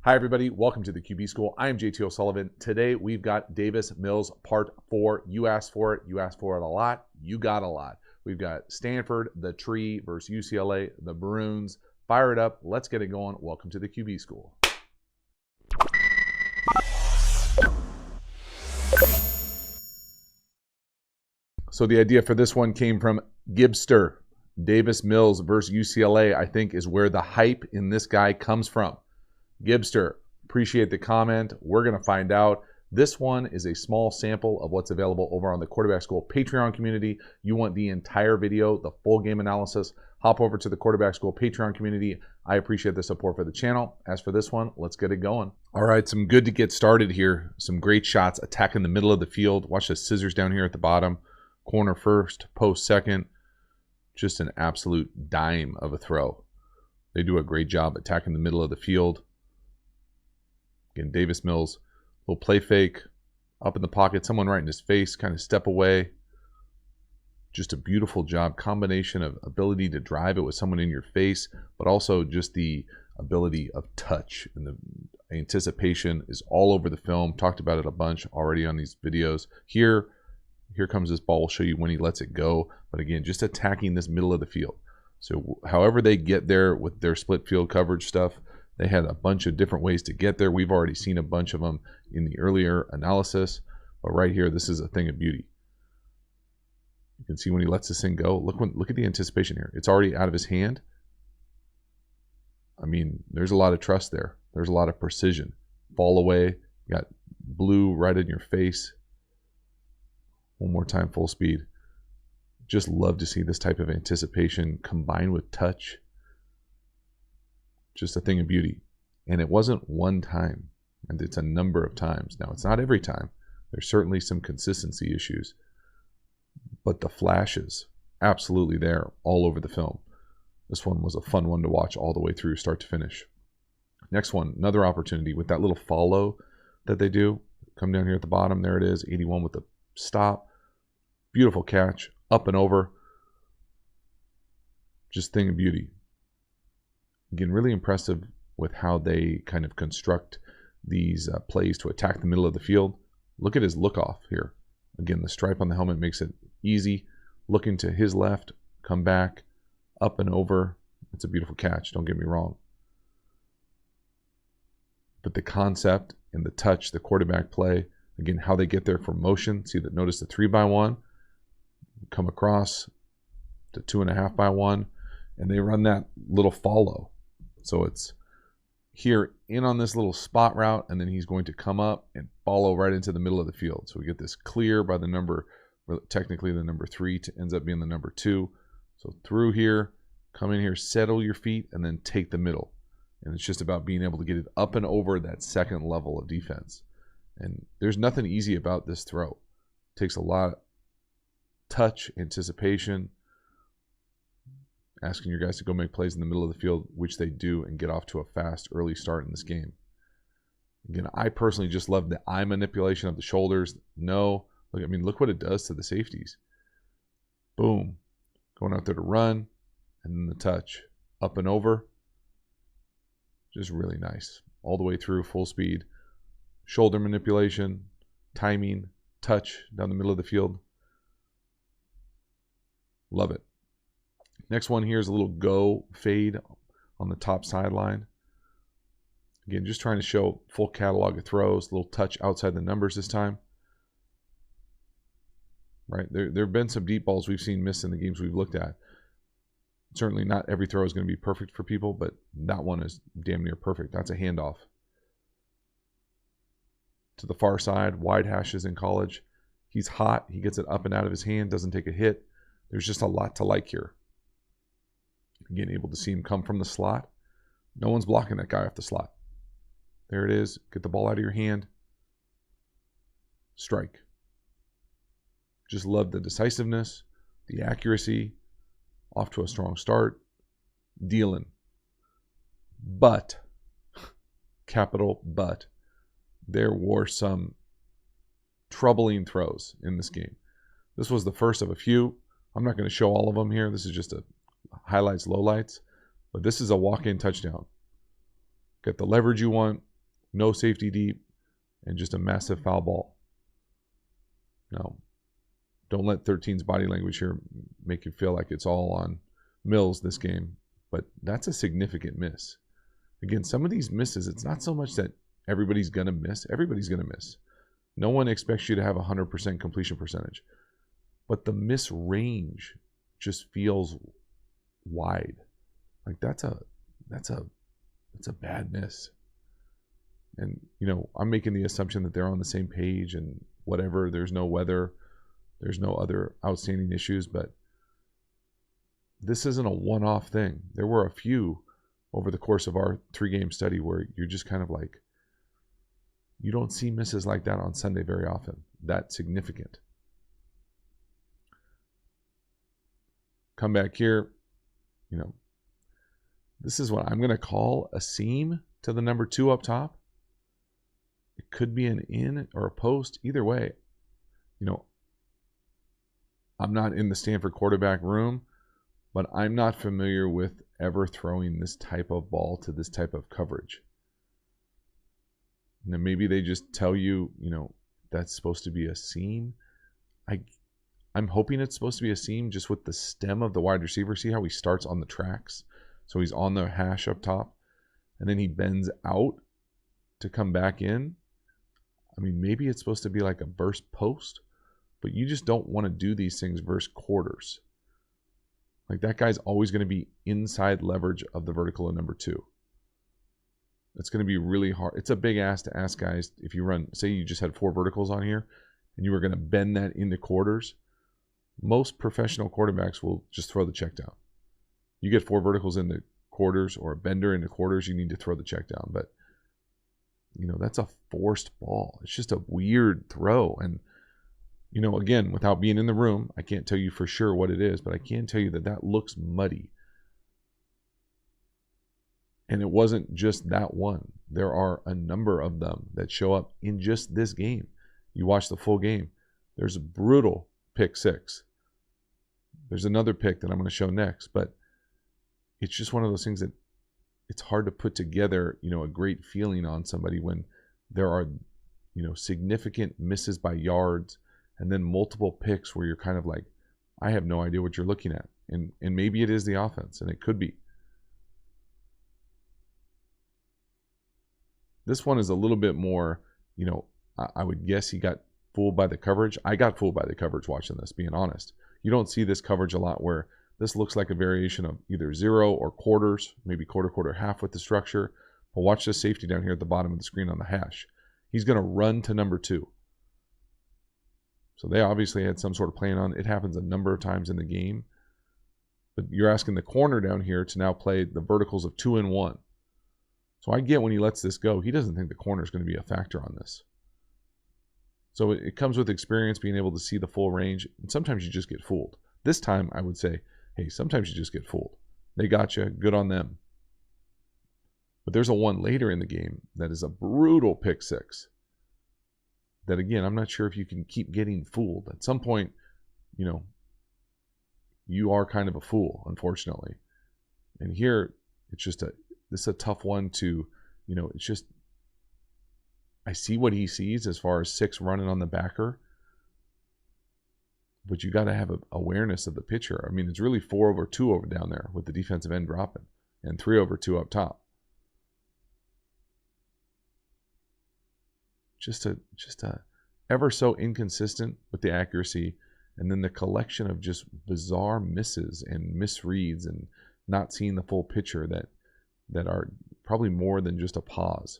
Hi, everybody. Welcome to the QB School. I am JT O'Sullivan. Today, we've got Davis Mills Part 4. You asked for it. You asked for it a lot. You got a lot. We've got Stanford, the Tree versus UCLA, the Maroons. Fire it up. Let's get it going. Welcome to the QB School. So the idea for this one came from Gibster. Davis Mills versus UCLA, I think, is where the hype in this guy comes from. Gibster, appreciate the comment. We're going to find out. This one is a small sample of what's available over on the Quarterback School Patreon community. You want the entire video, the full game analysis, hop over to the Quarterback School Patreon community. I appreciate the support for the channel. As for this one, let's get it going. All right, some good to get started here. Some great shots attacking the middle of the field. Watch the scissors down here at the bottom. Corner first, post second. Just an absolute dime of a throw. They do a great job attacking the middle of the field. Again, Davis Mills, little play fake, up in the pocket, someone right in his face, kind of step away. Just a beautiful job, combination of ability to drive it with someone in your face, but also just the ability of touch. And the anticipation is all over the film. Talked about it a bunch already on these videos. Here comes this ball. We'll show you when he lets it go. But again, just attacking this middle of the field. So however they get there with their split field coverage stuff, they had a bunch of different ways to get there. We've already seen a bunch of them in the earlier analysis. But right here, this is a thing of beauty. You can see when he lets this thing go. Look at the anticipation here. It's already out of his hand. I mean, there's a lot of trust there. There's a lot of precision. Fall away. You got blue right in your face. One more time, full speed. Just love to see this type of anticipation combined with touch. Just a thing of beauty. And it wasn't one time, and it's a number of times. Now, it's not every time. There's certainly some consistency issues, but the flashes, absolutely there all over the film. This one was a fun one to watch all the way through, start to finish. Next one, another opportunity with that little follow that they do. Come down here at the bottom. There it is, 81 with the stop. Beautiful catch, up and over. Just thing of beauty. Again, really impressive with how they kind of construct these plays to attack the middle of the field. Look at his look off here. Again, the stripe on the helmet makes it easy. Looking to his left, come back, up and over. It's a beautiful catch, don't get me wrong. But the concept and the touch, the quarterback play, again, how they get there for motion. See that? Notice the 3x1, come across to 2.5x1, and they run that little follow. So it's here in on this little spot route, and then he's going to come up and follow right into the middle of the field. So we get this clear by the number, technically the number 3 ends up being the number 2. So through here, come in here, settle your feet, and then take the middle. And it's just about being able to get it up and over that second level of defense. And there's nothing easy about this throw. It takes a lot of touch, anticipation, asking your guys to go make plays in the middle of the field, which they do, and get off to a fast early start in this game. Again, I personally just love the eye manipulation of the shoulders. Look what it does to the safeties. Boom. Going out there to run, and then the touch. Up and over. Just really nice. All the way through, full speed. Shoulder manipulation, timing, touch down the middle of the field. Love it. Next one here is a little go fade on the top sideline. Again, just trying to show full catalog of throws, a little touch outside the numbers this time. Right, there have been some deep balls we've seen missed in the games we've looked at. Certainly not every throw is going to be perfect for people, but that one is damn near perfect. That's a handoff. To the far side, wide hashes in college. He's hot. He gets it up and out of his hand, doesn't take a hit. There's just a lot to like here. Again, able to see him come from the slot. No one's blocking that guy off the slot. There it is. Get the ball out of your hand. Strike. Just love the decisiveness, the accuracy. Off to a strong start. Dealing. But, capital but, there were some troubling throws in this game. This was the first of a few. I'm not going to show all of them here. This is just a highlights, lowlights. But this is a walk-in touchdown. Get the leverage you want. no safety deep, and just a massive foul ball. Now, don't let 13's body language here make you feel like it's all on Mills this game, but that's a significant miss. Again, some of these misses, it's not so much that everybody's going to miss. Everybody's going to miss. No one expects you to have 100% completion percentage, but the miss range just feels wide. Like that's a bad miss. And, you know, I'm making the assumption that they're on the same page and whatever. There's no weather. There's no other outstanding issues, but this isn't a one-off thing. There were a few over the course of our 3-game study where you're just kind of like, you don't see misses like that on Sunday very often. That's significant. Come back here, you know, this is what I'm going to call a seam to the number 2 up top. It could be an in or a post. Either way, you know, I'm not in the Stanford quarterback room, but I'm not familiar with ever throwing this type of ball to this type of coverage. Now, maybe they just tell you, you know, that's supposed to be a seam. I'm hoping it's supposed to be a seam just with the stem of the wide receiver. See how he starts on the tracks? So he's on the hash up top, and then he bends out to come back in. I mean, maybe it's supposed to be like a burst post, but you just don't want to do these things versus quarters. Like that guy's always going to be inside leverage of the vertical of number 2. It's going to be really hard. It's a big ask to ask guys if you run, say you just had 4 verticals on here and you were going to bend that into quarters. Most professional quarterbacks will just throw the check down. You get 4 verticals into quarters or a bender into quarters, you need to throw the check down. But, you know, that's a forced ball. It's just a weird throw. And, you know, again, without being in the room, I can't tell you for sure what it is, but I can tell you that that looks muddy. And it wasn't just that one. There are a number of them that show up in just this game. You watch the full game. There's a brutal pick 6. There's another pick that I'm going to show next, but it's just one of those things that it's hard to put together, you know, a great feeling on somebody when there are, you know, significant misses by yards and then multiple picks where you're kind of like, I have no idea what you're looking at. And maybe it is the offense, and it could be. This one is a little bit more, you know, I would guess he got fooled by the coverage. I got fooled by the coverage watching this, being honest. You don't see this coverage a lot where this looks like a variation of either 0 or quarters, maybe quarter, half with the structure. But watch this safety down here at the bottom of the screen on the hash. He's going to run to number 2. So they obviously had some sort of plan on it. It happens a number of times in the game. But you're asking the corner down here to now play the verticals of 2 and 1. So I get when he lets this go, he doesn't think the corner is going to be a factor on this. So it comes with experience, being able to see the full range. And sometimes you just get fooled. This time I would say, hey, sometimes you just get fooled. They got you. Good on them. But there's a one later in the game that is a brutal pick 6. That, again, I'm not sure if you can keep getting fooled. At some point, you know, you are kind of a fool, unfortunately. And here, it's just this is a tough one to, you know, it's just, I see what he sees as far as 6 running on the backer. But you got to have an awareness of the pitcher. I mean, it's really 4 over 2 over down there with the defensive end dropping, and 3 over 2 up top. Just a ever so inconsistent with the accuracy, and then the collection of just bizarre misses and misreads and not seeing the full picture that are probably more than just a pause.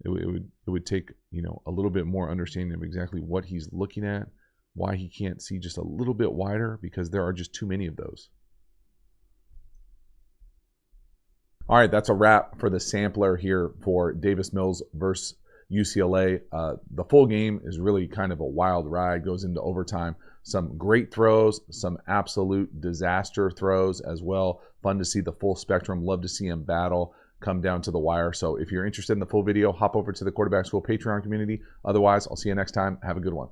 It would take, you know, a little bit more understanding of exactly what he's looking at, why he can't see just a little bit wider, because there are just too many of those. All right, that's a wrap for the sampler here for Davis Mills versus UCLA. The full game is really kind of a wild ride, goes into overtime. Some great throws, some absolute disaster throws as well. Fun to see the full spectrum. Love to see him battle, come down to the wire. So if you're interested in the full video, hop over to the Quarterback School Patreon community. Otherwise, I'll see you next time. Have a good one.